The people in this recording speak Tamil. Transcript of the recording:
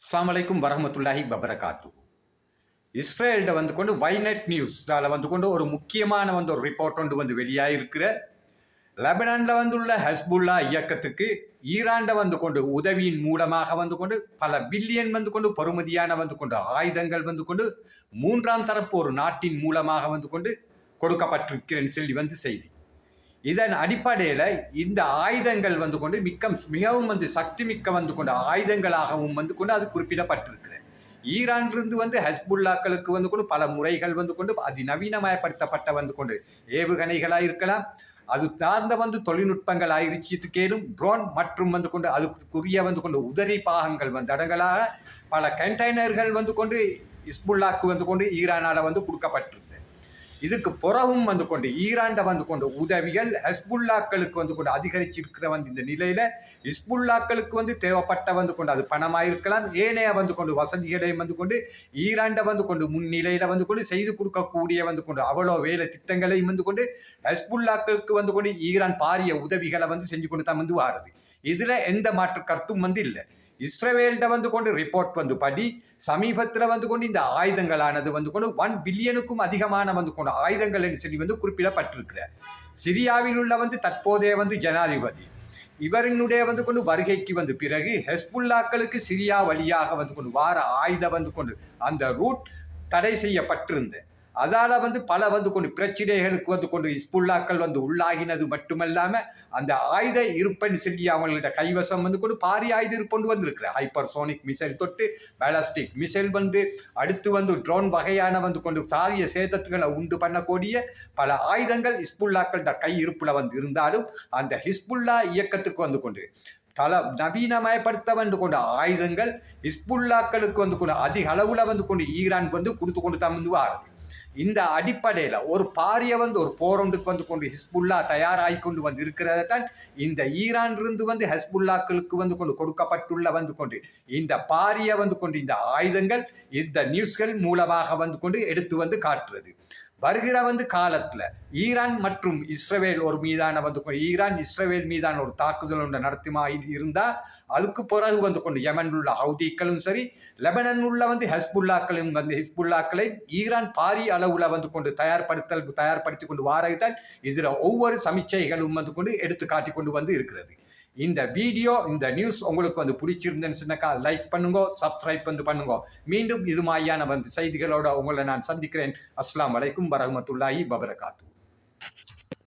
அஸ்ஸலாமு அலைக்கும் வரஹ்மத்துல்லாஹி வபரகாத்து. இஸ்ரேல்ட வந்து கொண்டு வைநெட் நியூஸ்ல வந்து கொண்டு ஒரு முக்கியமான ஒரு ரிப்போர்ட் ஒன்று வெளியாகிருக்கிற லெபனான்ல வந்துள்ள ஹஸ்புல்லா இயக்கத்துக்கு ஈரான்ட வந்து கொண்டு உதவியின் மூலமாக வந்து கொண்டு பல பில்லியன் வந்து கொண்டு பொறுமதியான வந்து கொண்டு ஆயுதங்கள் வந்து கொண்டு மூன்றாம் தரப்பு ஒரு நாட்டின் மூலமாக வந்து கொண்டு கொடுக்கப்பட்டிருக்கிறேன்னு சொல்லி செய்தி. இதன் அடிப்படையில இந்த ஆயுதங்கள் வந்து கொண்டு மிகவும் சக்தி மிக்க வந்து கொண்டு ஆயுதங்களாகவும் வந்து கொண்டு அது குறிப்பிடப்பட்டிருக்கிறது. ஈரானிலிருந்து ஹஸ்புல்லாக்களுக்கு வந்து கொண்டு பல முறைகள் வந்து கொண்டு அதிநவீனமயப்படுத்தப்பட்ட வந்து கொண்டு ஏவுகணைகளா இருக்கலாம், அது சார்ந்த தொழில்நுட்பங்கள் ஆயிருச்சுக்கேனும் ட்ரோன் மற்றும் வந்து கொண்டு அதுக்குரிய வந்து கொண்டு உதவி பாகங்கள் அடங்கலாக பல கண்டெய்னர்கள் வந்து கொண்டு ஹிஸ்புல்லாக்கு வந்து கொண்டு ஈரானால கொடுக்கப்பட்டிருக்கு. இதுக்கு புறவும் வந்து கொண்டு ஈரான்ட வந்து கொண்டு உதவிகள் ஹஸ்புல்லாக்களுக்கு வந்து கொண்டு அதிகரிச்சிருக்கிற இந்த நிலையில ஹிஸ்புல்லாக்களுக்கு தேவைப்பட்ட வந்து கொண்டு அது பணமாயிருக்கலாம், ஏனைய வந்து கொண்டு வசதிகளையும் வந்து கொண்டு ஈரான்ட வந்து கொண்டு முன்னிலையில வந்து கொண்டு செய்து கொடுக்கக்கூடிய வந்து கொண்டு அவ்வளோ வேலை திட்டங்களையும் வந்து கொண்டு ஹஸ்புல்லாக்களுக்கு வந்து கொண்டு ஈரான் பாரிய உதவிகளை செஞ்சு கொண்டு தான் வாருது. இதுல எந்த மாற்று கருத்தும் இல்லை. இஸ்ரேல்ட வந்து கொண்டு ரிப்போர்ட் படி சமீபத்தில் வந்து கொண்டு இந்த ஆயுதங்களானது வந்து கொண்டு 1 பில்லியனுக்கும் அதிகமான வந்து கொண்டு ஆயுதங்கள் என்று சொல்லி குறிப்பிடப்பட்டிருக்கிறார். சிரியாவில் உள்ள தற்போதைய ஜனாதிபதி இவரினுடைய வந்து கொண்டு வருகைக்கு பிறகு ஹெஸ்புல்லாக்களுக்கு சிரியா வழியாக வந்து கொண்டு வார ஆயுத வந்து கொண்டு அந்த ரூட் தடை செய்யப்பட்டிருந்த அதால பல வந்து கொண்டு பிரச்சனைகளுக்கு வந்து கொண்டு ஹிஸ்புல்லாக்கள் உள்ளாகினது மட்டுமல்லாம அந்த ஆயுத இருப்பன்னு சொல்லி அவங்கள்ட்ட கைவசம் வந்து கொண்டு பாரிய ஆயுத இருப்பொண்டு வந்திருக்கிற ஹைப்பர்சோனிக் மிசைல் தொட்டு பேலஸ்டிக் மிசைல் அடுத்து ட்ரோன் வகையான வந்து கொண்டு சாரிய சேதத்துகளை உண்டு பண்ணக்கூடிய பல ஆயுதங்கள் ஹிஸ்புல்லாக்கள்ட கை இருப்புல இருந்தாலும் அந்த ஹிஸ்புல்லா இயக்கத்துக்கு வந்து கொண்டு பல நவீனமயப்படுத்த வந்து கொண்ட ஆயுதங்கள் ஹிஸ்புல்லாக்களுக்கு வந்து கொண்டு அதிக அளவுல வந்து கொண்டு ஈரான் கொடுத்து கொண்டு தான் வாருது. இந்த அடிப்படையில் ஒரு பாரிய ஒரு போரொண்டுக்கு வந்து கொண்டு ஹிஸ்புல்லா தயாராகி கொண்டு இருக்கிறதான் இந்த ஈரானிலிருந்து ஹஸ்புல்லாக்களுக்கு வந்து கொண்டு கொடுக்கப்பட்டுள்ள வந்து கொண்டு இந்த பாரிய வந்து கொண்டு இந்த ஆயுதங்கள் இந்த நியூஸ்கள் மூலமாக வந்து கொண்டு எடுத்து காட்டுறது. வருகிற காலத்துல ஈரான் மற்றும் இஸ்ரேல் ஒரு மீதான ஈரான் இஸ்ரேல் மீதான ஒரு தாக்குதல் ஒன்று நடத்துமா இருந்தா அதுக்கு பிறகு வந்து கொண்டு யமனில் உள்ள ஹவுதிக்களும் சரி, லெபனன் உள்ள ஹஸ்புல்லாக்களும் ஹிஸ்புல்லாக்களை ஈரான் பாரிய அளவுல வந்து கொண்டு தயார்படுத்தி கொண்டு வாரதுதான் இதுல ஒவ்வொரு சமிச்சைகளும் வந்து கொண்டு எடுத்து காட்டி கொண்டு இருக்கிறது. இந்த வீடியோ இந்த நியூஸ் உங்களுக்கு பிடிச்சிருந்தேன்னு சொன்னாக்கா லைக் பண்ணுங்க, சப்ஸ்கிரைப் பண்ணுங்க. மீண்டும் இது மாதிரியான செய்திகளோட உங்களை நான் சந்திக்கிறேன். அஸ்ஸலாமு அலைக்கும் வரஹ்மத்துல்லாஹி வபரகாத்து.